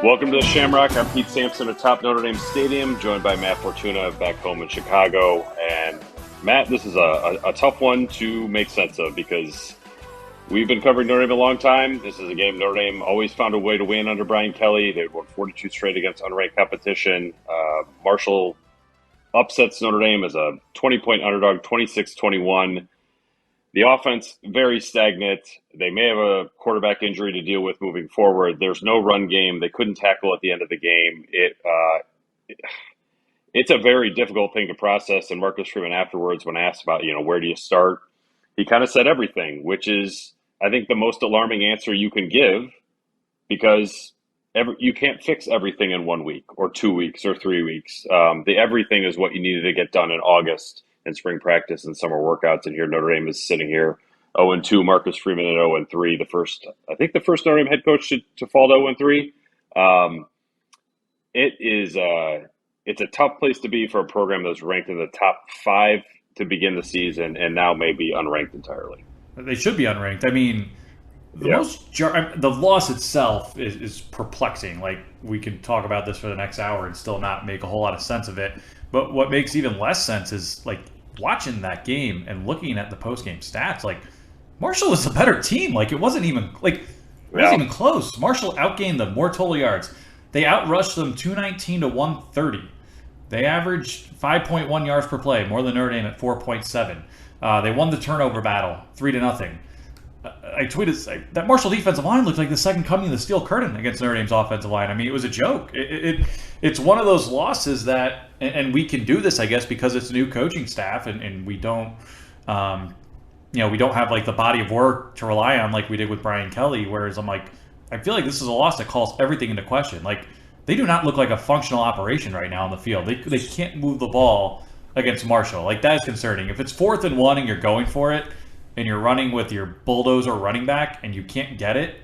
Welcome to the Shamrock. I'm Pete Sampson atop Notre Dame Stadium, joined by Matt Fortuna back home in Chicago. And Matt, this is a tough one to make sense of because we've been covering Notre Dame a long time. This is a game Notre Dame always found a way to win under Brian Kelly. They'd won 42 straight against unranked competition. Marshall upsets Notre Dame as a 20-point underdog, 26-21. The offense, very stagnant. They may have a quarterback injury to deal with moving forward. There's no run game. They couldn't tackle at the end of the game. It's a very difficult thing to process. And Marcus Freeman afterwards, when asked about, where do you start, he kind of said everything, which is, I think, the most alarming answer you can give because you can't fix everything in 1 week or 2 weeks or 3 weeks. The everything is what you needed to get done in August in spring practice and summer workouts. And here Notre Dame is sitting here 0-2, Marcus Freeman at 0-3. The first Notre Dame head coach to fall to 0-3. It's a tough place to be for a program that's ranked in the top 5 to begin the season and now may be unranked entirely. They should be unranked. I mean, the loss itself is perplexing. Like, we could talk about this for the next hour and still not make a whole lot of sense of it. But what makes even less sense is, like, watching that game and looking at the post-game stats. Like, Marshall was a better team. Like, it wasn't even even close. Marshall outgained them, more total yards. They outrushed them 219 to 130. They averaged 5.1 yards per play, more than Notre Dame at 4.7. They won the turnover battle 3-0. I tweeted that Marshall defensive line looked like the second coming of the steel curtain against Notre Dame's offensive line. I mean, it was a joke. It's one of those losses that, and we can do this, I guess, because it's a new coaching staff, and we don't, we don't have like the body of work to rely on like we did with Brian Kelly. Whereas I feel like this is a loss that calls everything into question. Like, they do not look like a functional operation right now on the field. They can't move the ball against Marshall. Like, that is concerning. If it's 4th and 1 and you're going for it, and you're running with your bulldozer running back and you can't get it,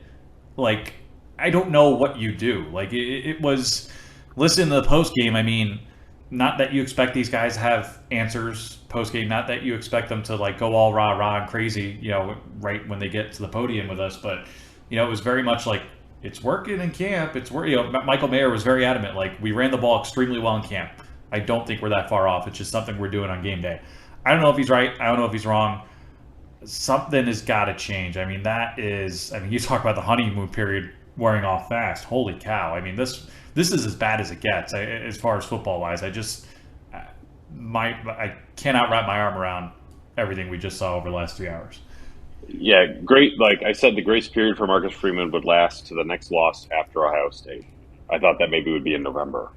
like, I don't know what you do. Like, it was, listen to the post-game, I mean, not that you expect these guys to have answers post-game, not that you expect them to, like, go all rah-rah and crazy, right when they get to the podium with us, but, it was very much like, it's working in camp, Michael Mayer was very adamant, like, we ran the ball extremely well in camp. I don't think we're that far off. It's just something we're doing on game day. I don't know if he's right. I don't know if he's wrong. Something has got to change. I mean, you talk about the honeymoon period wearing off fast. Holy cow. I mean, this is as bad as it gets as far as football-wise. I cannot wrap my arm around everything we just saw over the last 3 hours. Yeah, great. Like I said, the grace period for Marcus Freeman would last to the next loss after Ohio State. I thought that maybe would be in November.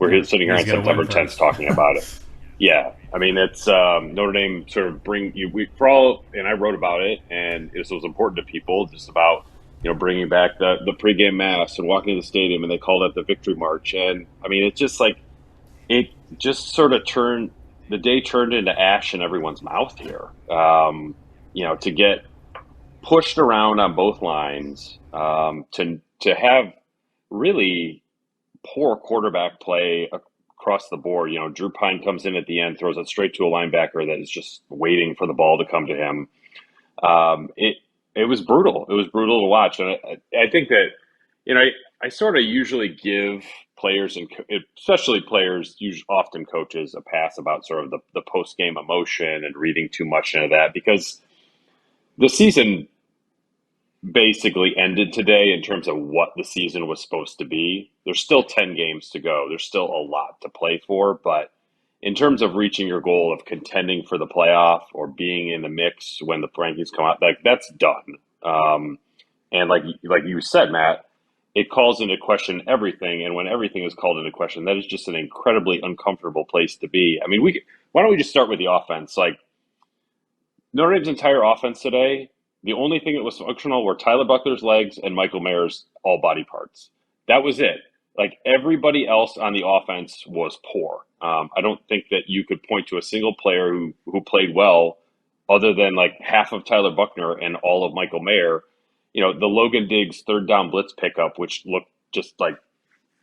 We're sitting here on September 10th talking about it. Yeah, I mean, it's Notre Dame sort of and I wrote about it, and this was important to people, just about, bringing back the pregame mass and walking to the stadium, and they called it the Victory March. And, I mean, it's just like, it just sort of the day turned into ash in everyone's mouth here. To get pushed around on both lines, to have really poor quarterback play across the board. Drew Pine comes in at the end, throws it straight to a linebacker that is just waiting for the ball to come to him. It was brutal. It was brutal to watch. And I think that, I sort of usually give players, and especially players, often coaches, a pass about sort of the post-game emotion and reading too much into that, because the season basically ended today in terms of what the season was supposed to be. There's still 10 games to go. There's still a lot to play for, but in terms of reaching your goal of contending for the playoff or being in the mix when the rankings come out, like, that's done. And like you said, Matt, it calls into question everything. And when everything is called into question, that is just an incredibly uncomfortable place to be. I mean, why don't we just start with the offense? Like, Notre Dame's entire offense today, the only thing that was functional were Tyler Buckler's legs and Michael Mayer's all body parts. That was it. Like, everybody else on the offense was poor. I don't think that you could point to a single player who played well other than like half of Tyler Buckner and all of Michael Mayer. The Logan Diggs third down blitz pickup, which looked just like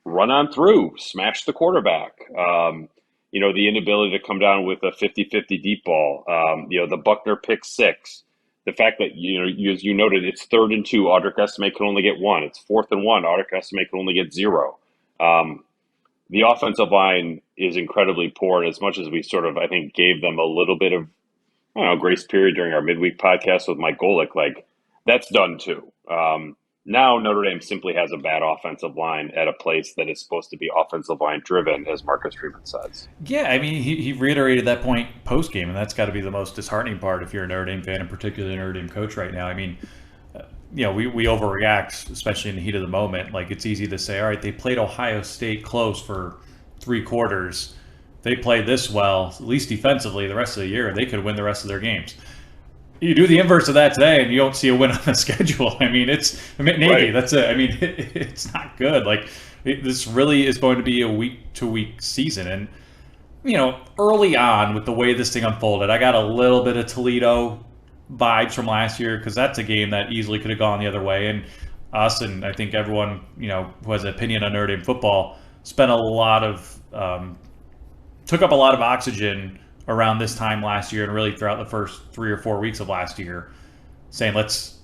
run on through, smash the quarterback. The inability to come down with a 50-50 deep ball. The Buckner pick six. the fact that, as you noted, it's 3rd and 2. Audric Estimate can only get 1. It's 4th and 1. Audric Estimate can only get 0. The offensive line is incredibly poor, and as much as we sort of, I think, gave them a little bit of, grace period during our midweek podcast with Mike Golick, like, that's done too. Now Notre Dame simply has a bad offensive line at a place that is supposed to be offensive line driven, as Marcus Freeman says. Yeah, I mean, he reiterated that point post game, and that's got to be the most disheartening part if you're a Notre Dame fan, and particularly a Notre Dame coach right now. I mean, we overreact, especially in the heat of the moment. Like, it's easy to say, all right, they played Ohio State close for 3 quarters. They played this well, at least defensively, the rest of the year. They could win the rest of their games. You do the inverse of that today, and you don't see a win on the schedule. I mean, Navy. Right. That's it. I mean, it's not good. Like, this really is going to be a week-to-week season. And, early on with the way this thing unfolded, I got a little bit of Toledo vibes from last year, because that's a game that easily could have gone the other way. And us, and I think everyone, who has an opinion on Notre Dame football, spent a lot of took up a lot of oxygen around this time last year, and really throughout the first 3 or 4 weeks of last year, saying let's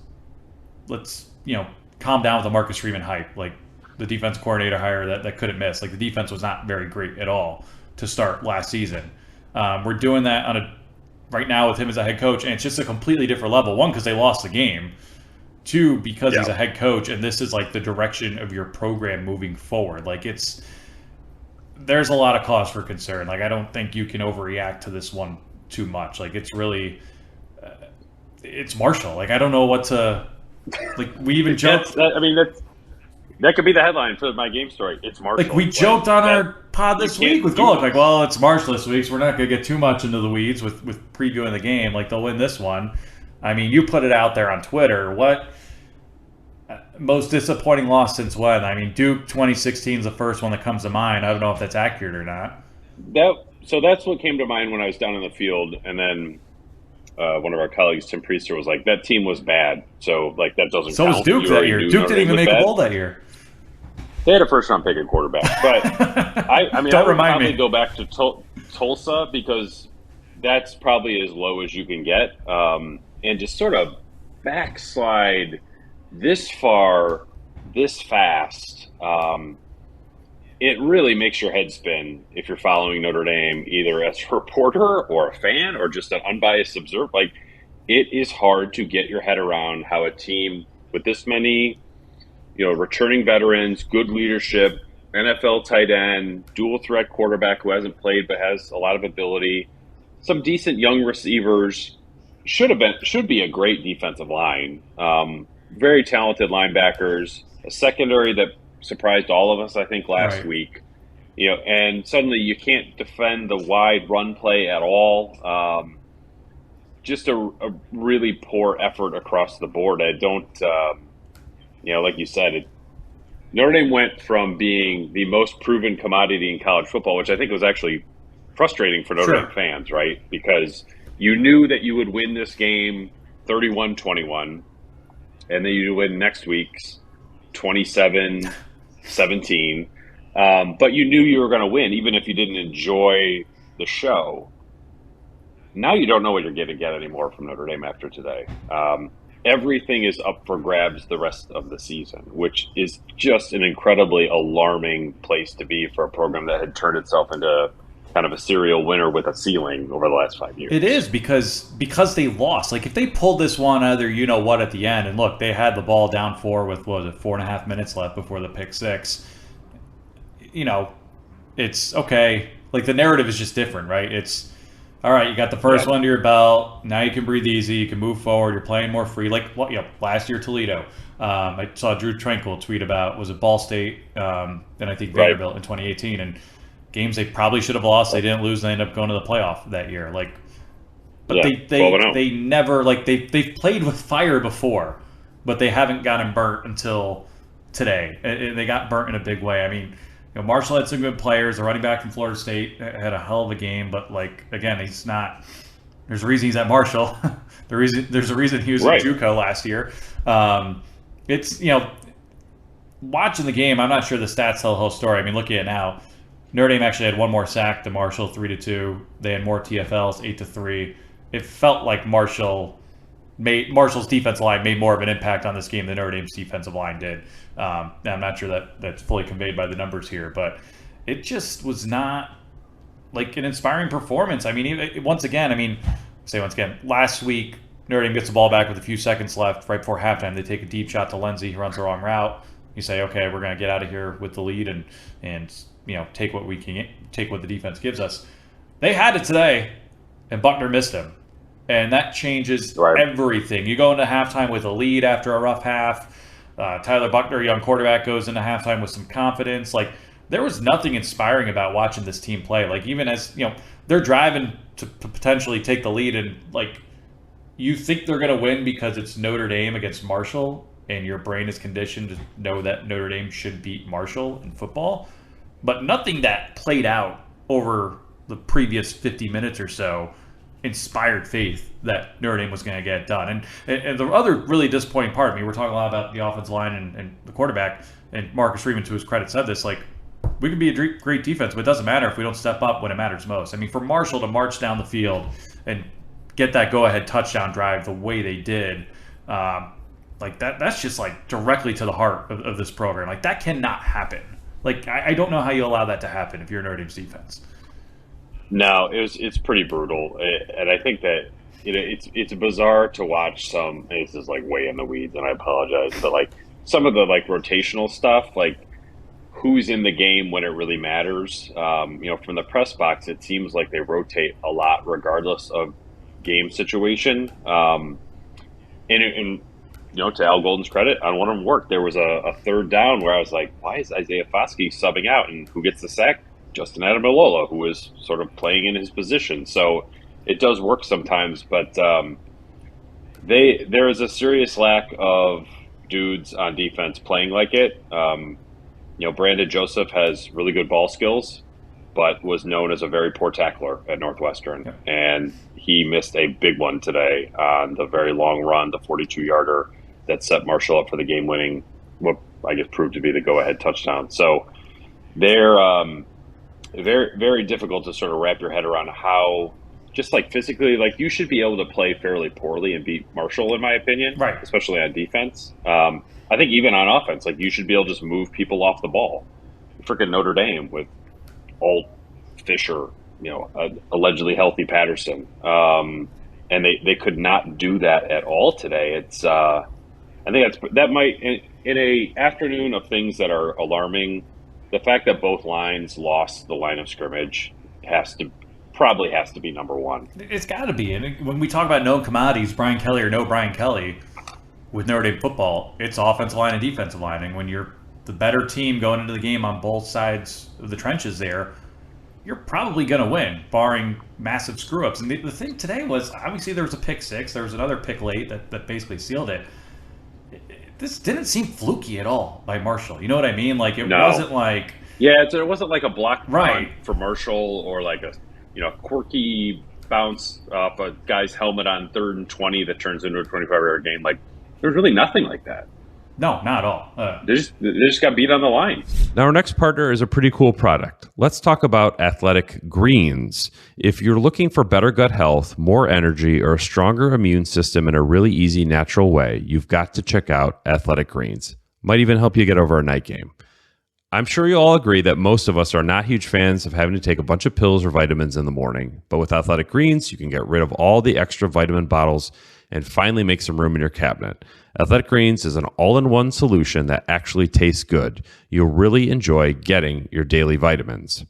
calm down with the Marcus Freeman hype. Like, the defense coordinator hire that couldn't miss. Like, the defense was not very great at all to start last season. We're doing that right now with him as a head coach, and it's just a completely different level. 1, because they lost the game. 2, because he's a head coach, and this is like the direction of your program moving forward. Like, there's a lot of cause for concern. Like, I don't think you can overreact to this one too much. Like, it's really, it's Marshall. Like, I don't know what to, like, we even joked. That could be the headline for my game story. It's Marshall. Like, we joked on our pod this week with Golick. Like, well, it's Marshall this week, so we're not going to get too much into the weeds with previewing the game. Like, they'll win this one. I mean, you put it out there on Twitter. What most disappointing loss since when? I mean, Duke 2016 is the first one that comes to mind. I don't know if that's accurate or not. So that's what came to mind when I was down in the field, and then one of our colleagues, Tim Priester, was like, "That team was bad." So, like, that doesn't. So count. was Duke that year. Duke didn't even make a bowl that year. They had a first-round pick at quarterback, but I would probably go back to Tulsa, because that's probably as low as you can get, and just sort of backslide this far, this fast. It really makes your head spin if you're following Notre Dame, either as a reporter or a fan or just an unbiased observer. Like, it is hard to get your head around how a team with this many, returning veterans, good leadership, NFL tight end, dual threat quarterback who hasn't played but has a lot of ability, some decent young receivers, should be a great defensive line, very talented linebackers, a secondary that surprised all of us, I think, last week. And suddenly you can't defend the wide run play at all. Just a really poor effort across the board. I don't, like you said, Notre Dame went from being the most proven commodity in college football, which I think was actually frustrating for Notre Dame fans, right? Because you knew that you would win this game 31-21, and then you win next week's 27-17. But you knew you were going to win, even if you didn't enjoy the show. Now you don't know what you're going to get anymore from Notre Dame after today. Everything is up for grabs the rest of the season, which is just an incredibly alarming place to be for a program that had turned itself into kind of a serial winner with a ceiling over the last 5 years. It is, because they lost. Like, if they pulled this one either at the end, and look, they had the ball down 4 with, 4.5 minutes left before the pick 6. It's okay. Like, the narrative is just different, right? It's, all right, you got the first one to your belt. Now you can breathe easy. You can move forward. You're playing more free. Like, last year, Toledo. I saw Drew Tranquil tweet about, was it Ball State, and I think Vanderbilt in 2018, and games they probably should have lost. They didn't lose. They ended up going to the playoff that year. Like, but they never, like, they've played with fire before, but they haven't gotten burnt until today. And they got burnt in a big way. I mean, Marshall had some good players. The running back from Florida State had a hell of a game, but, like, again, he's not. There's a reason he's at Marshall. There's a reason he was at JUCO last year. It's watching the game. I'm not sure the stats tell the whole story. I mean, look at it now. Notre Dame actually had one more sack than Marshall, 3-2. They had more TFLs, 8-3. It felt like Marshall Marshall's defensive line made more of an impact on this game than Notre Dame's defensive line did. I'm not sure that that's fully conveyed by the numbers here, but it just was not like an inspiring performance. I mean, once again, last week Notre Dame gets the ball back with a few seconds left right before halftime. They take a deep shot to Lindsey, who runs the wrong route. You say, okay, we're going to get out of here with the lead and take what we can, take what the defense gives us. They had it today, and Buckner missed him. And that changes everything. You go into halftime with a lead after a rough half. Tyler Buckner, young quarterback, goes into halftime with some confidence. Like, there was nothing inspiring about watching this team play. Like, even as, they're driving to potentially take the lead, and, like, you think they're going to win because it's Notre Dame against Marshall, and your brain is conditioned to know that Notre Dame should beat Marshall in football. But nothing that played out over the previous 50 minutes or so inspired faith that Notre Dame was going to get it done. And the other really disappointing part, we're talking a lot about the offensive line and the quarterback, and Marcus Freeman, to his credit, said this, like, we can be a great defense, but it doesn't matter if we don't step up when it matters most. I mean, for Marshall to march down the field and get that go-ahead touchdown drive the way they did, like that's just like directly to the heart of this program. Like, that cannot happen. Like, I don't know how you allow that to happen if you're Notre Dame's defense. No, it's pretty brutal, and I think that it's bizarre to watch some. And this is like way in the weeds, and I apologize, but like some of the like rotational stuff, like who's in the game when it really matters. From the press box, it seems like they rotate a lot regardless of game situation. And to Al Golden's credit, on one of them worked. There was a third down where I was like, why is Isaiah Foskey subbing out, and who gets the sack? Justin Adamilola, who is sort of playing in his position. So it does work sometimes, but there is a serious lack of dudes on defense playing like it. Brandon Joseph has really good ball skills, but was known as a very poor tackler at Northwestern. Yeah. And he missed a big one today on the very long run, the 42-yarder that set Marshall up for the game-winning, what I guess proved to be the go-ahead touchdown. So they're very, very difficult to sort of wrap your head around how, just like physically, like you should be able to play fairly poorly and beat Marshall, in my opinion, right? Especially on defense. I think even on offense, like you should be able to just move people off the ball. Freaking Notre Dame with Alt, Fisher, allegedly healthy Patterson, and they could not do that at all today. It's I think that might in a afternoon of things that are alarming. The fact that both lines lost the line of scrimmage probably has to be number one. It's got to be. And when we talk about known commodities, Brian Kelly or no Brian Kelly, with Notre Dame football, it's offensive line and defensive line. And when you're the better team going into the game on both sides of the trenches there, you're probably going to win, barring massive screw-ups. And the thing today was, obviously there was a pick six. There was another pick late that basically sealed it. This didn't seem fluky at all by Marshall. You know what I mean? Like, it wasn't like... Yeah, it wasn't like a block punt for Marshall, or like a quirky bounce off a guy's helmet on 3rd and 20 that turns into a 25-yard gain. Like, there was really nothing like that. No, not at all. They just got beat on the line. Now, our next partner is a pretty cool product. Let's talk about Athletic Greens. If you're looking for better gut health, more energy, or a stronger immune system in a really easy, natural way, you've got to check out Athletic Greens. Might even help you get over a night game. I'm sure you all agree that most of us are not huge fans of having to take a bunch of pills or vitamins in the morning. But with Athletic Greens, you can get rid of all the extra vitamin bottles and finally make some room in your cabinet. Athletic Greens is an all-in-one solution that actually tastes good. You'll really enjoy getting your daily vitamins.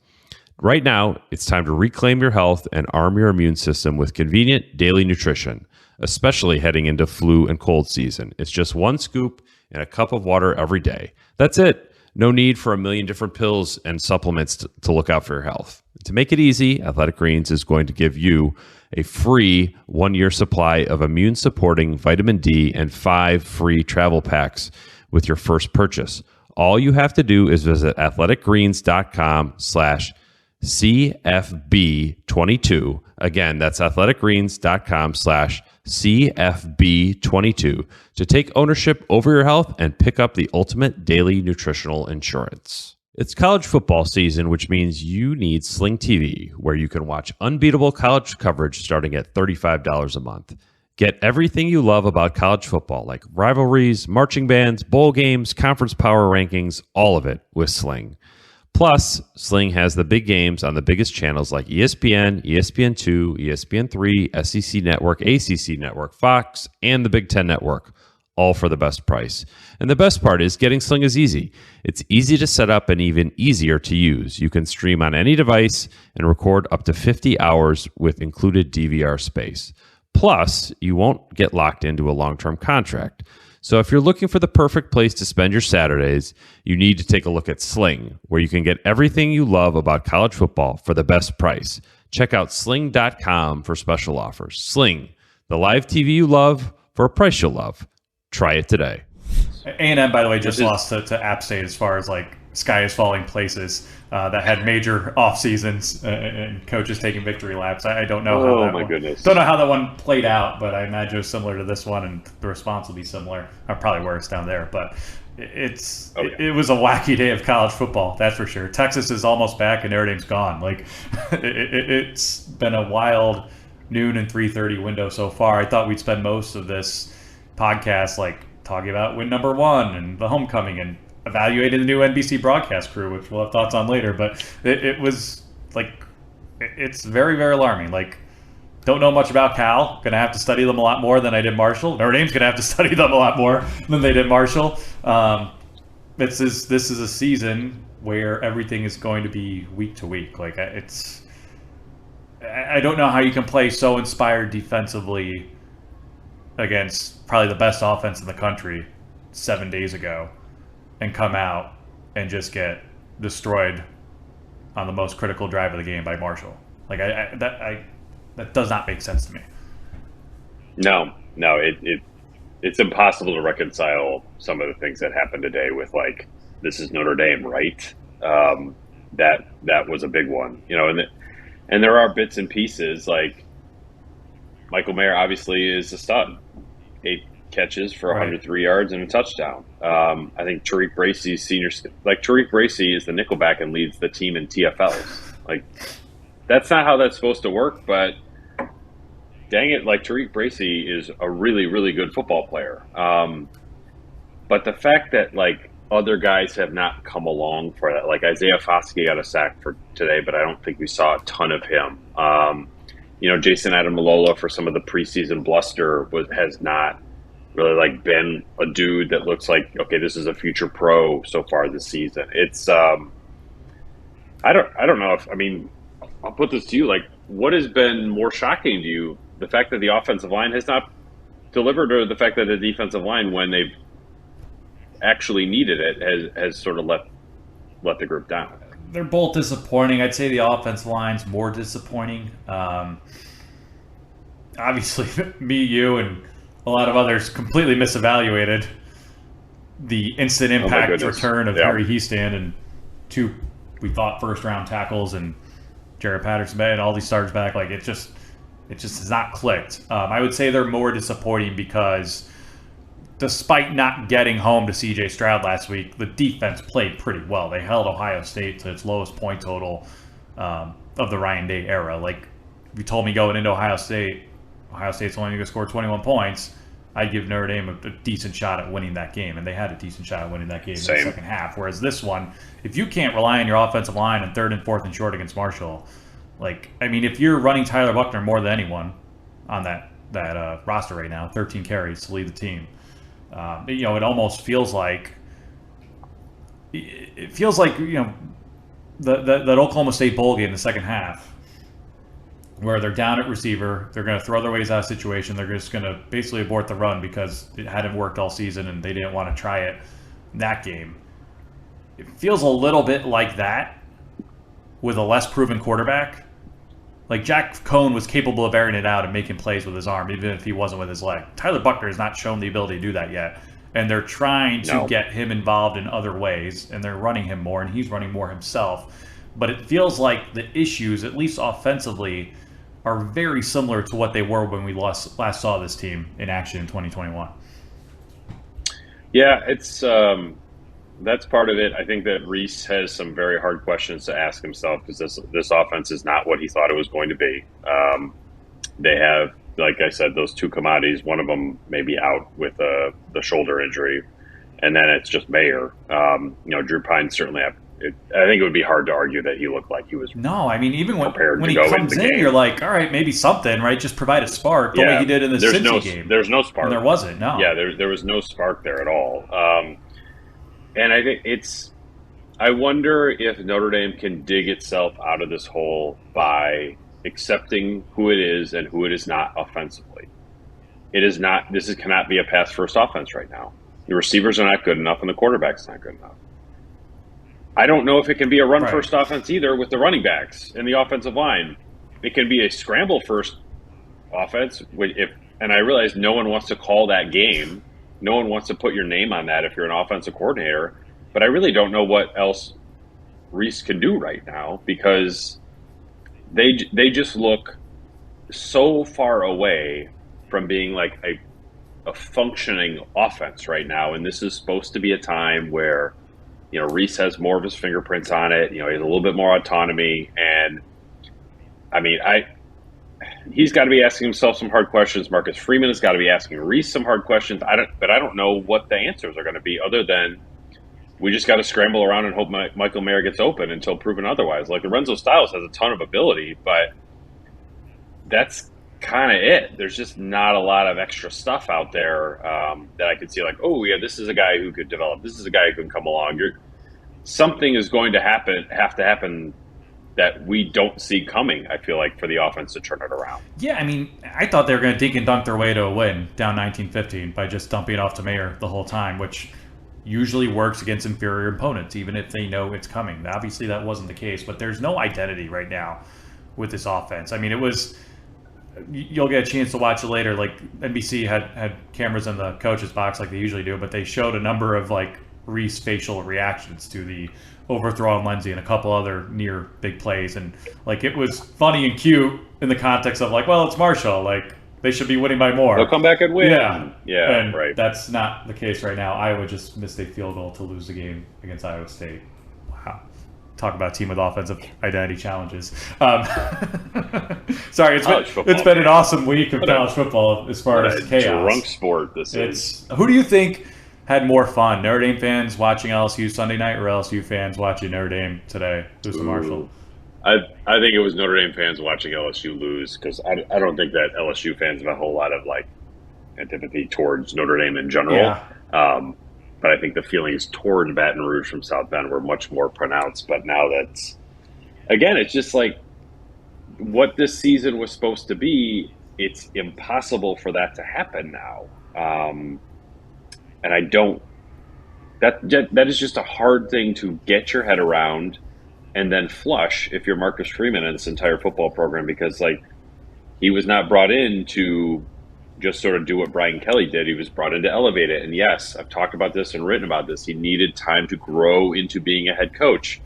Right now, it's time to reclaim your health and arm your immune system with convenient daily nutrition, especially heading into flu and cold season. It's just one scoop and a cup of water every day. That's it. No need for a million different pills and supplements to look out for your health. To make it easy, Athletic Greens is going to give you a free 1-year supply of immune-supporting vitamin D and 5 free travel packs with your first purchase. All you have to do is visit athleticgreens.com/CFB22. Again, that's athleticgreens.com/CFB22 to take ownership over your health and pick up the ultimate daily nutritional insurance. It's college football season, which means you need SLING TV, where you can watch unbeatable college coverage starting at $35 a month. Get everything you love about college football, like rivalries, marching bands, bowl games, conference power rankings, all of it with Sling. Plus, Sling has the big games on the biggest channels like ESPN, ESPN2, ESPN3, SEC Network, ACC Network, Fox, and the Big Ten Network, all for the best price. And the best part is getting Sling is easy. It's easy to set up and even easier to use. You can stream on any device and record up to 50 hours with included DVR space. Plus, you won't get locked into a long-term contract. So if you're looking for the perfect place to spend your Saturdays, you need to take a look at Sling, where you can get everything you love about college football for the best price. Check out sling.com for special offers. Sling, the live TV you love for a price you'll love. Try it today. A&M, by the way, just lost to App State as far as like sky is falling places that had major off seasons and coaches taking victory laps. I don't know don't know how that one played out, but I imagine it was similar to this one, and the response will be similar. Probably worse down there, but it was a wacky day of college football, that's for sure. Texas is almost back and Notre Dame's gone. Like it's been a wild noon and 3:30 window so far. I thought we'd spend most of this podcast like talking about win number 1 and the homecoming and evaluating the new NBC broadcast crew, which we'll have thoughts on later. But it was like, it's very, very alarming. Like, don't know much about Cal. Going to have to study them a lot more than I did Marshall. Notre Dame's going to have to study them a lot more than they did Marshall. This is a season where everything is going to be week to week. Like, I don't know how you can play so inspired defensively against probably the best offense in the country 7 days ago and come out and just get destroyed on the most critical drive of the game by Marshall. Like that does not make sense to me. No, it's impossible to reconcile some of the things that happened today with like, this is Notre Dame, right? That was a big one, you know, and there are bits and pieces. Like Michael Mayer obviously is a stud. 8 catches for 103 yards and a touchdown. I think Tariq Bracy's Tariq Bracy is the nickelback and leads the team in TFLs. Like, that's not how that's supposed to work, but dang it, like, Tariq Bracy is a really, really good football player. But the fact that, like, other guys have not come along for that, like Isaiah Foskey got a sack for today, but I don't think we saw a ton of him. You know, Jason Adamalola for some of the preseason bluster has not really like been a dude that looks like, okay, this is a future pro so far this season. It's I don't know if, I mean, I'll put this to you, like, what has been more shocking to you? The fact that the offensive line has not delivered, or the fact that the defensive line, when they've actually needed it, has sort of let the group down? They're both disappointing. I'd say the offensive line's more disappointing. Obviously, me, you, and a lot of others completely misevaluated the instant impact return of Harry Heastand and 2, we thought, first-round tackles and Jared Patterson and all these starters back. Like, it just has not clicked. I would say they're more disappointing because despite not getting home to C.J. Stroud last week, the defense played pretty well. They held Ohio State to its lowest point total of the Ryan Day era. Like, if you told me going into Ohio State's only going to score 21 points, I'd give Notre Dame a decent shot at winning that game. And they had a decent shot at winning that game in the second half. Whereas this one, if you can't rely on your offensive line in 3rd and 4th and short against Marshall, like, I mean, if you're running Tyler Buchner more than anyone on that roster right now, 13 carries to lead the team, you know, it almost feels like you know, that Oklahoma State bowl game in the second half, where they're down at receiver, they're going to throw their ways out of situation, they're just going to basically abort the run because it hadn't worked all season and they didn't want to try it in that game. It feels a little bit like that with a less proven quarterback. Like, Jack Cohn was capable of airing it out and making plays with his arm, even if he wasn't with his leg. Tyler Buchner has not shown the ability to do that yet. And they're trying to get him involved in other ways, and they're running him more, and he's running more himself. But it feels like the issues, at least offensively, are very similar to what they were when we last saw this team in action in 2021. Yeah, it's that's part of it. I think that Reese has some very hard questions to ask himself, because this offense is not what he thought it was going to be. They have like I said, those two commodities, one of them may be out with the shoulder injury, and then it's just Mayer. Drew Pine certainly I think it would be hard to argue that he looked like he was. No, I mean, even when he go comes in, you're like, all right, maybe something, right? Just provide a spark the way he did in the Cincy game. There's no spark. And there wasn't, no. Yeah, there was no spark there at all. And I think I wonder if Notre Dame can dig itself out of this hole by accepting who it is and who it is not offensively. It is not. This cannot be a pass-first offense right now. The receivers are not good enough, and the quarterback's not good enough. I don't know if it can be a run-first offense either with the running backs and the offensive line. It can be a scramble-first offense. And I realize no one wants to call that game. No one wants to put your name on that if you're an offensive coordinator. But I really don't know what else Reese can do right now because they just look so far away from being like a functioning offense right now. And this is supposed to be a time where Reese has more of his fingerprints on it. He has a little bit more autonomy. And, I mean, he's got to be asking himself some hard questions. Marcus Freeman has got to be asking Reese some hard questions. But I don't know what the answers are going to be other than we just got to scramble around and hope Michael Mayer gets open until proven otherwise. Like, Lorenzo Styles has a ton of ability, but that's kind of it. There's just not a lot of extra stuff out there that I could see like, oh, yeah, this is a guy who could develop. This is a guy who can come along. Something is going to have to happen that we don't see coming, I feel like, for the offense to turn it around. Yeah, I mean, I thought they were going to dink and dunk their way to a win down 19-15 by just dumping it off to Mayer the whole time, which usually works against inferior opponents, even if they know it's coming. Obviously, that wasn't the case, but there's no identity right now with this offense. I mean, it was... You'll get a chance to watch it later. Like, NBC had cameras in the coach's box like they usually do, but they showed a number of, like, Reese facial reactions to the overthrow on Lindsey and a couple other near big plays. And, like, it was funny and cute in the context of, like, well, it's Marshall. Like, they should be winning by more. They'll come back and win. Yeah, and right. That's not the case right now. Iowa just missed a field goal to lose the game against Iowa State. Wow. Talk about a team with offensive identity challenges. Sorry, it's been an awesome week of college football as far as chaos. Drunk sport this is. Who do you think had more fun? Notre Dame fans watching LSU Sunday night or LSU fans watching Notre Dame today? Lose to Marshall. I think it was Notre Dame fans watching LSU lose because I don't think that LSU fans have a whole lot of like antipathy towards Notre Dame in general. Yeah. But I think the feelings toward Baton Rouge from South Bend were much more pronounced. But now it's just like what this season was supposed to be. It's impossible for that to happen now. And I don't – that is just a hard thing to get your head around and then flush if you're Marcus Freeman in this entire football program because, like, he was not brought in to – just sort of do what Brian Kelly did. He was brought in to elevate it. And yes, I've talked about this and written about this. He needed time to grow into being a head coach.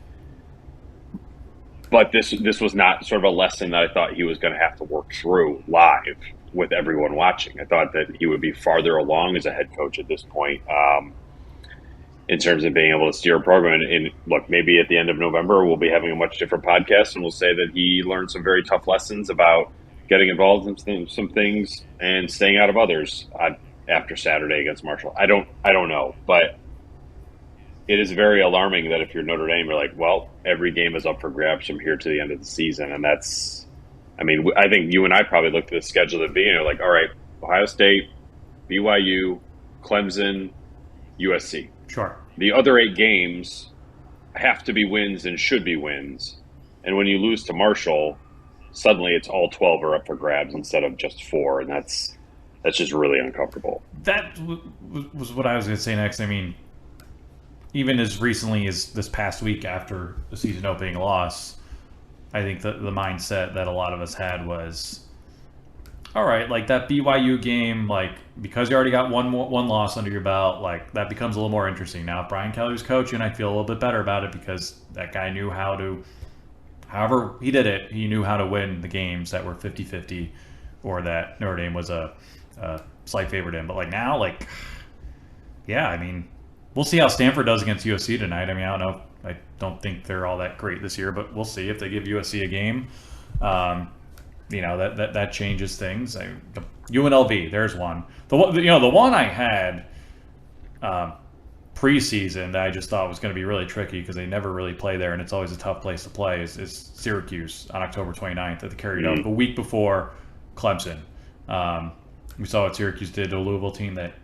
But this was not sort of a lesson that I thought he was going to have to work through live with everyone watching. I thought that he would be farther along as a head coach at this point in terms of being able to steer a program. And look, maybe at the end of November, we'll be having a much different podcast and we'll say that he learned some very tough lessons about getting involved in some things and staying out of others after Saturday against Marshall. I don't know, but it is very alarming that if you're Notre Dame, you're like, well, every game is up for grabs from here to the end of the season. And that's, I mean, I think you and I probably looked at the schedule at the beginning, like, all right, Ohio State, BYU, Clemson, USC. Sure. The other 8 games have to be wins and should be wins. And when you lose to Marshall, suddenly it's all 12 are up for grabs instead of just 4, and that's just really uncomfortable. That was what I was going to say next. I mean, even as recently as this past week after the season opening loss, I think the mindset that a lot of us had was, all right, like that BYU game, like because you already got one loss under your belt, like that becomes a little more interesting. Now, if Brian Kelly was coaching, I feel a little bit better about it because that guy knew how to. However he did it, he knew how to win the games that were 50-50 or that Notre Dame was a slight favorite in. But, like, now, like, yeah, I mean, we'll see how Stanford does against USC tonight. I mean, I don't know. I don't think they're all that great this year, but we'll see if they give USC a game. that changes things. UNLV, there's one. The one I had preseason that I just thought was going to be really tricky because they never really play there, and it's always a tough place to play, is Syracuse on October 29th at the Carried Up, a week before Clemson. We saw what Syracuse did to a Louisville team that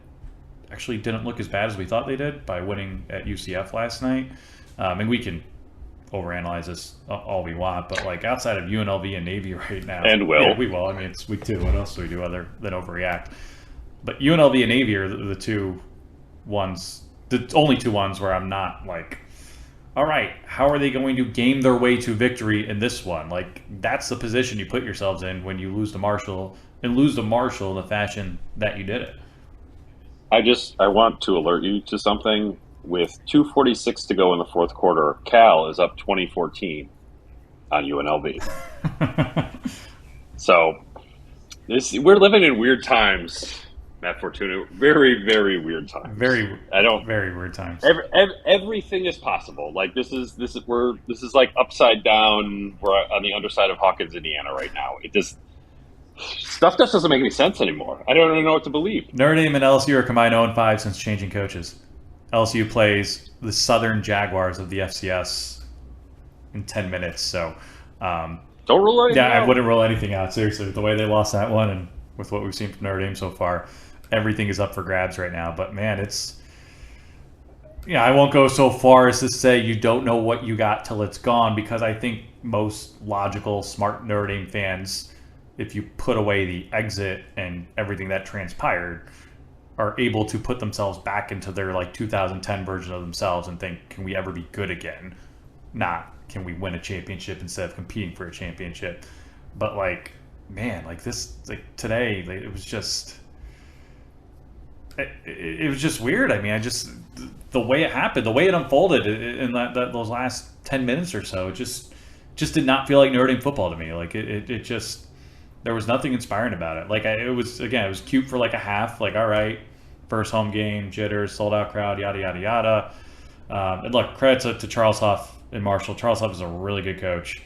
actually didn't look as bad as we thought they did by winning at UCF last night. And we can overanalyze this all we want, but like outside of UNLV and Navy right now, and we will. I mean, it's week 2. What else do we do other than overreact? But UNLV and Navy are the two ones, the only two ones where I'm not like, all right, how are they going to game their way to victory in this one? Like, that's the position you put yourselves in when you lose to Marshall in the fashion that you did it. I want to alert you to something. With 2:46 to go in the fourth quarter, Cal is up 20-14 on UNLV. So we're living in weird times, Matt Fortuna. Very, very weird times. Very weird times. Everything is possible. Like this is like upside down. We're on the underside of Hawkins, Indiana, right now. Stuff just doesn't make any sense anymore. I don't even know what to believe. Notre Dame and LSU are combined 0-5 since changing coaches. LSU plays the Southern Jaguars of the FCS in 10 minutes. So, don't rule anything out. I wouldn't rule anything out. Seriously, the way they lost that one, and with what we've seen from Notre Dame so far, everything is up for grabs right now. But man, I won't go so far as to say you don't know what you got till it's gone, because I think most logical, smart Notre Dame fans, if you put away the exit and everything that transpired, are able to put themselves back into their like 2010 version of themselves and think, can we ever be good again? Not, can we win a championship instead of competing for a championship? But like, man, like this, like today, like, it was just weird. I mean, the way it happened, the way it unfolded in those last 10 minutes or so, it just did not feel like Notre Dame football to me. Like it just, there was nothing inspiring about it. Like it was cute for like a half. Like, all right, first home game, jitters, sold out crowd, yada yada yada. And look, credit to Charles Huff and Marshall. Charles Huff is a really good coach.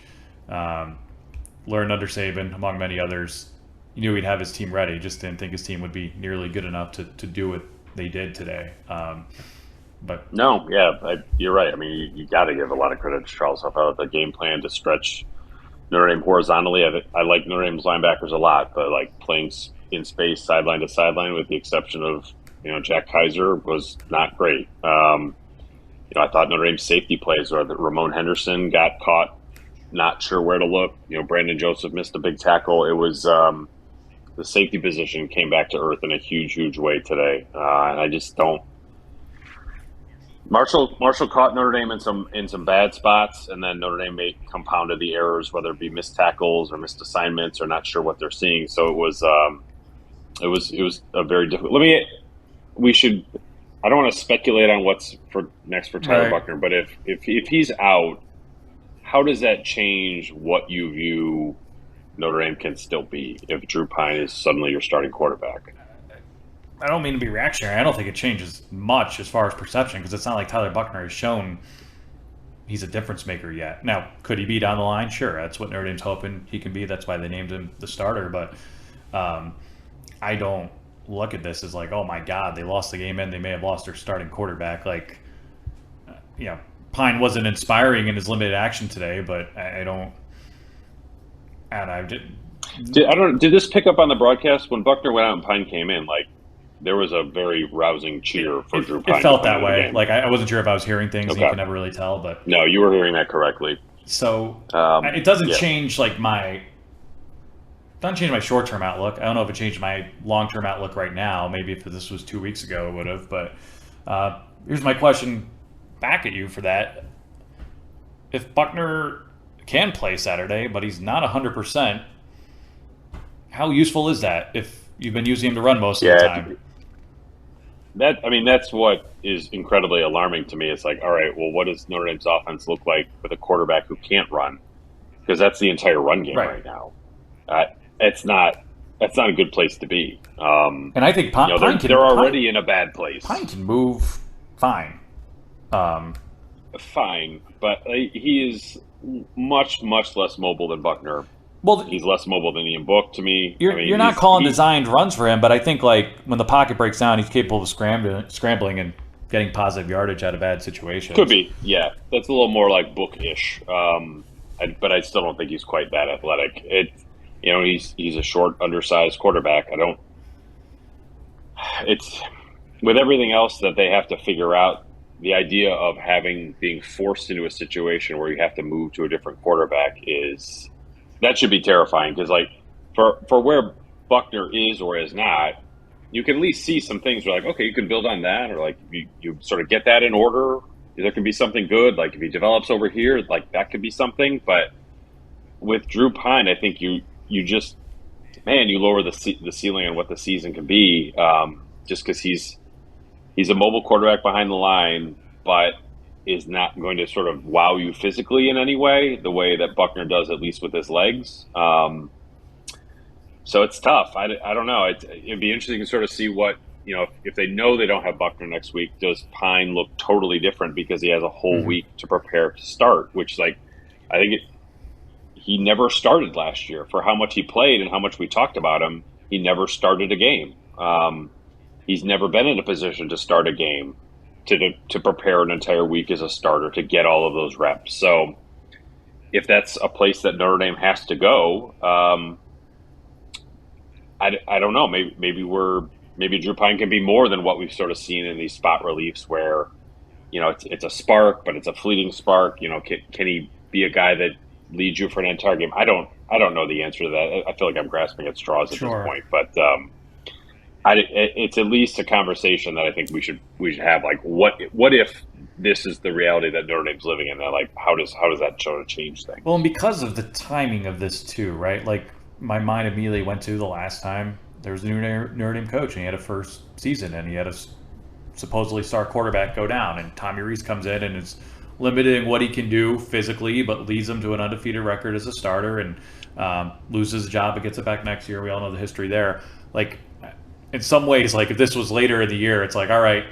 Learned under Saban, among many others. He knew he'd have his team ready. Just didn't think his team would be nearly good enough to do what they did today. But no, yeah, you're right. I mean, you got to give a lot of credit to Charles Huff. The game plan to stretch Notre Dame horizontally. I like Notre Dame's linebackers a lot, but like playing in space, sideline to sideline, with the exception of Jack Kaiser, was not great. I thought Notre Dame's safety plays, where Ramon Henderson got caught, not sure where to look. Brandon Joseph missed a big tackle. It was the safety position came back to earth in a huge, huge way today, and I just don't. Marshall caught Notre Dame in some bad spots, and then Notre Dame compounded the errors, whether it be missed tackles or missed assignments or not sure what they're seeing. So it was a very difficult. I don't want to speculate on what's next for Tyler Buchner, but if he's out, how does that change what you view Notre Dame can still be if Drew Pine is suddenly your starting quarterback? I don't mean to be reactionary. I don't think it changes much as far as perception, because it's not like Tyler Buchner has shown he's a difference maker yet. Now, could he be down the line? Sure, that's what Notre Dame's hoping he can be. That's why they named him the starter. But I don't look at this as like, oh my God, they lost the game and they may have lost their starting quarterback. Like, Pine wasn't inspiring in his limited action today, but I don't. And I did. Did this pick up on the broadcast when Buchner went out and Pine came in? Like, there was a very rousing cheer for Drew Pine. It felt that way. Like, I wasn't sure if I was hearing things. Okay. You can never really tell, but no, you were hearing that correctly. So it doesn't change my short-term outlook. I don't know if it changed my long-term outlook right now. Maybe if this was 2 weeks ago, it would have. But here's my question back at you for that: if Buchner can play Saturday, but he's not 100%, how useful is that if you've been using him to run most of the time? That's what is incredibly alarming to me. It's like, all right, well, what does Notre Dame's offense look like with a quarterback who can't run? Because that's the entire run game right now. It's not a good place to be. And I think Pine they're already in a bad place. Pine can move fine. Fine, but he is much, much less mobile than Buchner. Well, he's less mobile than Ian Book to me. You're not calling designed runs for him, but I think like when the pocket breaks down, he's capable of scrambling and getting positive yardage out of bad situations. Could be, yeah. That's a little more like Book-ish, but I still don't think he's quite that athletic. He's a short, undersized quarterback. It's with everything else that they have to figure out. The idea of being forced into a situation where you have to move to a different quarterback that should be terrifying, because like for where Buckner is or is not, you can at least see some things where like, okay, you can build on that, or like you sort of get that in order. There can be something good. Like if he develops over here, like that could be something. But with Drew Pine, I think you just, man, you lower the ceiling on what the season can be, just because he's a mobile quarterback behind the line, but is not going to sort of wow you physically in any way, the way that Buckner does, at least with his legs. So it's tough. I don't know. It'd be interesting to sort of see what, if they know they don't have Buckner next week, does Pine look totally different because he has a whole week to prepare to start, which, like, I think he never started last year. For how much he played and how much we talked about him, he never started a game. He's never been in a position to start a game, to prepare an entire week as a starter, to get all of those reps. So if that's a place that Notre Dame has to go, I don't know. Maybe Drew Pine can be more than what we've sort of seen in these spot reliefs where, it's a spark, but it's a fleeting spark. Can he be a guy that leads you for an entire game? I don't know the answer to that. I feel like I'm grasping at straws at this point, but it's at least a conversation that I think we should have. Like, what if this is the reality that Notre Dame's living in? Like, how does that sort of change things? Well, and because of the timing of this too, right? Like, my mind immediately went to the last time there was a new Notre Dame coach, and he had a first season, and he had a supposedly star quarterback go down, and Tommy Rees comes in and is limiting what he can do physically, but leads him to an undefeated record as a starter, and loses his job but gets it back next year. We all know the history there. Like, in some ways, like, if this was later in the year, it's like, all right,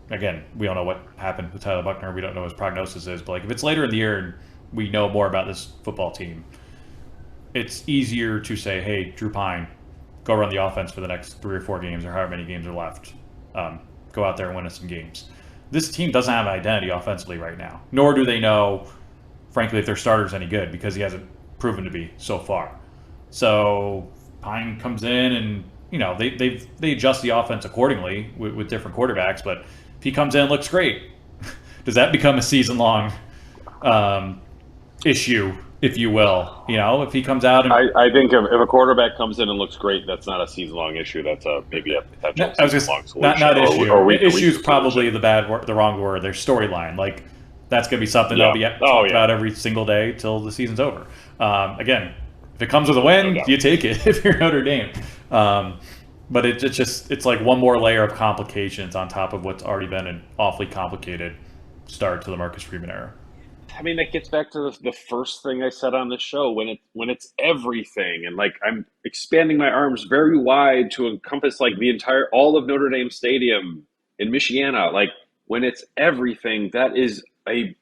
again, we don't know what happened with Tyler Buckner. We don't know what his prognosis is, but like, if it's later in the year and we know more about this football team, it's easier to say, hey, Drew Pine, go run the offense for the next 3 or 4 games or however many games are left. Go out there and win us some games. This team doesn't have an identity offensively right now, nor do they know, frankly, if their starter's any good, because he hasn't proven to be so far. So Pine comes in and, they adjust the offense accordingly with different quarterbacks, but if he comes in and looks great, does that become a season-long issue, if you will? If he comes out and I think if a quarterback comes in and looks great, that's not a season-long issue. That's maybe a potential season-long solution. Not issue. Issue is probably the wrong word. Their storyline. Like, that's going to be something that'll be talked about every single day till the season's over. Again, if it comes with a win, you take it if you're Notre Dame. But it's like one more layer of complications on top of what's already been an awfully complicated start to the Marcus Freeman era. I mean, that gets back to the first thing I said on the show, when it's everything, and like, I'm expanding my arms very wide to encompass like all of Notre Dame Stadium in Michiana. Like, when it's everything, that is a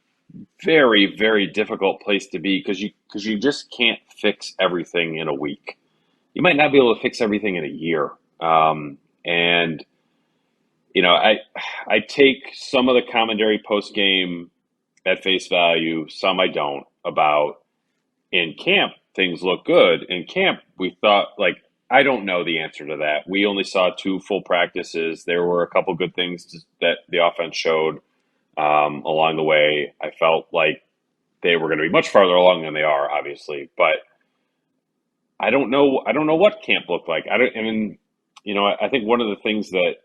very, very difficult place to be, because you just can't fix everything in a week. You might not be able to fix everything in a year. And I take some of the commentary post game at face value, some I don't, about in camp things look good. In camp we thought, like, I don't know the answer to that. We only saw 2 full practices. There were a couple good things that the offense showed along the way. I felt like they were going to be much farther along than they are, obviously, but I don't know what camp looked like. I think one of the things that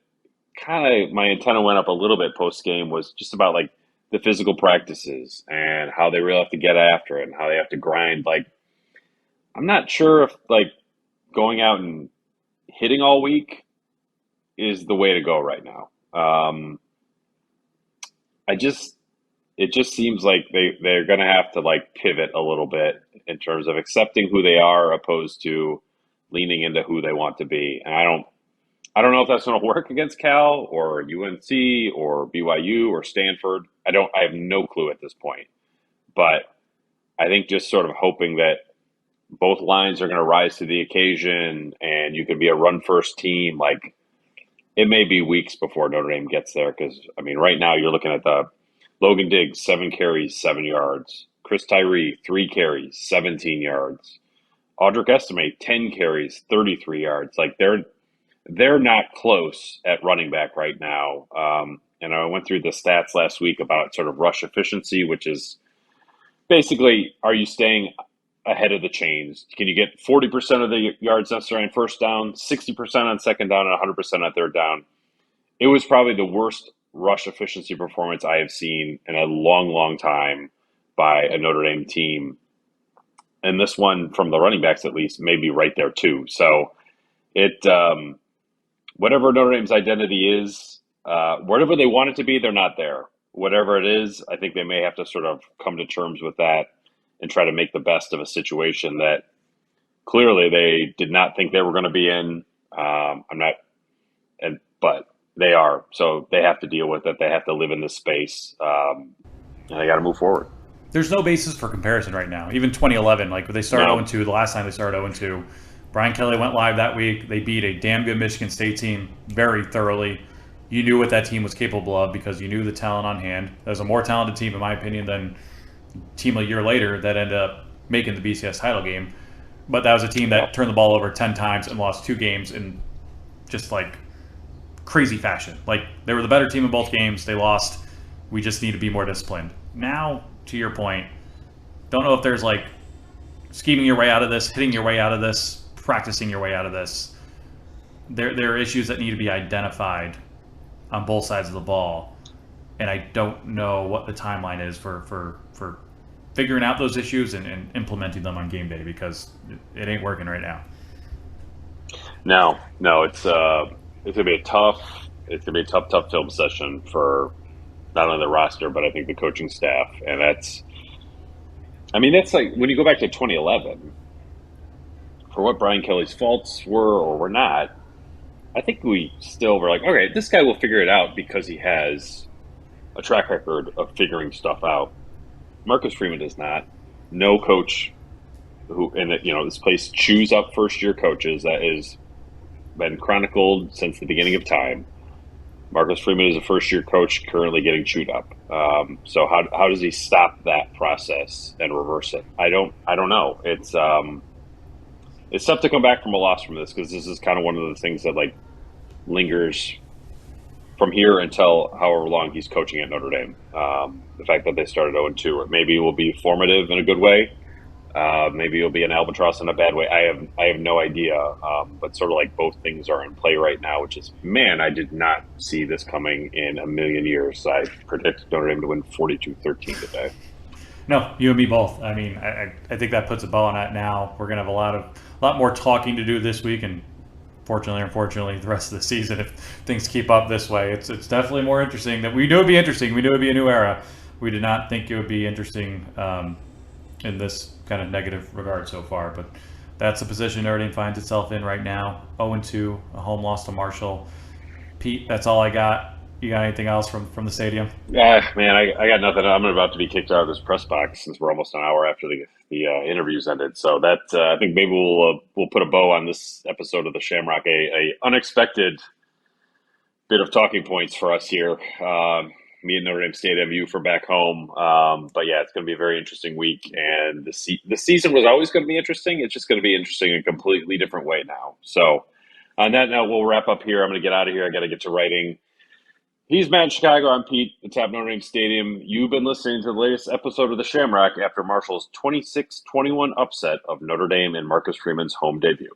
kind of my antenna went up a little bit post game was just about like the physical practices and how they really have to get after it and how they have to grind. Like, I'm not sure if like going out and hitting all week is the way to go right now. It just seems like they're going to have to like pivot a little bit in terms of accepting who they are, opposed to leaning into who they want to be. And I don't know if that's going to work against Cal or UNC or BYU or Stanford. I have no clue at this point. But I think just sort of hoping that both lines are going to rise to the occasion, and you can be a run-first team. Like, it may be weeks before Notre Dame gets there because, I mean, right now you're looking at the Logan Diggs, 7 carries, 7 yards. Chris Tyree, 3 carries, 17 yards. Audric Estime, 10 carries, 33 yards. Like, they're not close at running back right now. And I went through the stats last week about sort of rush efficiency, which is basically, are you staying ahead of the chains? Can you get 40% of the yards necessary on first down, 60% on second down, and 100% on third down? It was probably the worst rush efficiency performance I have seen in a long, long time by a Notre Dame team. And this one, from the running backs at least, may be right there too. So whatever Notre Dame's identity is, whatever they want it to be, they're not there. Whatever it is, I think they may have to sort of come to terms with that and try to make the best of a situation that clearly they did not think they were going to be in. But they are. So they have to deal with it. They have to live in this space, and they got to move forward. There's no basis for comparison right now. Even 2011, like they started 0-2, the last time they started 0-2. Brian Kelly went live that week. They beat a damn good Michigan State team very thoroughly. You knew what that team was capable of because you knew the talent on hand. That was a more talented team, in my opinion, than team a year later that ended up making the BCS title game. But that was a team that turned the ball over 10 times and lost 2 games in just like crazy fashion. Like, they were the better team in both games. They lost. We just need to be more disciplined. Now, to your point, don't know if there's like scheming your way out of this, hitting your way out of this, practicing your way out of this. There are issues that need to be identified on both sides of the ball, and I don't know what the timeline is for figuring out those issues and implementing them on game day because it ain't working right now. No, it's gonna be a tough film session for not only the roster but I think the coaching staff, and that's like when you go back to 2011, for what Brian Kelly's faults were or were not. I think we still were like, okay, this guy will figure it out because he has a track record of figuring stuff out. Marcus Freeman does not. No coach who in this place chews up first-year coaches. That has been chronicled since the beginning of time. Marcus Freeman is a first-year coach currently getting chewed up. So how does he stop that process and reverse it? I don't know. It's tough to come back from a loss from this because this is kind of one of the things that like lingers from here until however long he's coaching at Notre Dame. The fact that they started 0-2, maybe it will be formative in a good way. Maybe it'll be an albatross in a bad way. I have no idea. But sort of like both things are in play right now, which is, man, I did not see this coming in a million years. I predict Notre Dame to win 42-13 today. No, you and me both. I mean, I think that puts a bow on it now. We're going to have a lot more talking to do this week, and fortunately or unfortunately, the rest of the season, if things keep up this way. It's definitely more interesting. That we knew it would be interesting. We knew it would be a new era. We did not think it would be interesting in this kind of negative regard so far. But that's the position Notre Dame finds itself in right now. 0-2, a home loss to Marshall. Pete, that's all I got. You got anything else from the stadium? Yeah, man, I got nothing. I'm about to be kicked out of this press box since we're almost an hour after the interviews ended. So that I think maybe we'll put a bow on this episode of the Shamrock. A unexpected bit of talking points for us here. Me and Notre Dame Stadium, you for back home. But yeah, it's going to be a very interesting week, and the season was always going to be interesting. It's just going to be interesting in a completely different way now. So on that note, we'll wrap up here. I'm going to get out of here. I got to get to writing. He's Matt in Chicago. I'm Pete, the Tap Notre Dame Stadium. You've been listening to the latest episode of the Shamrock after Marshall's 26-21 upset of Notre Dame in Marcus Freeman's home debut.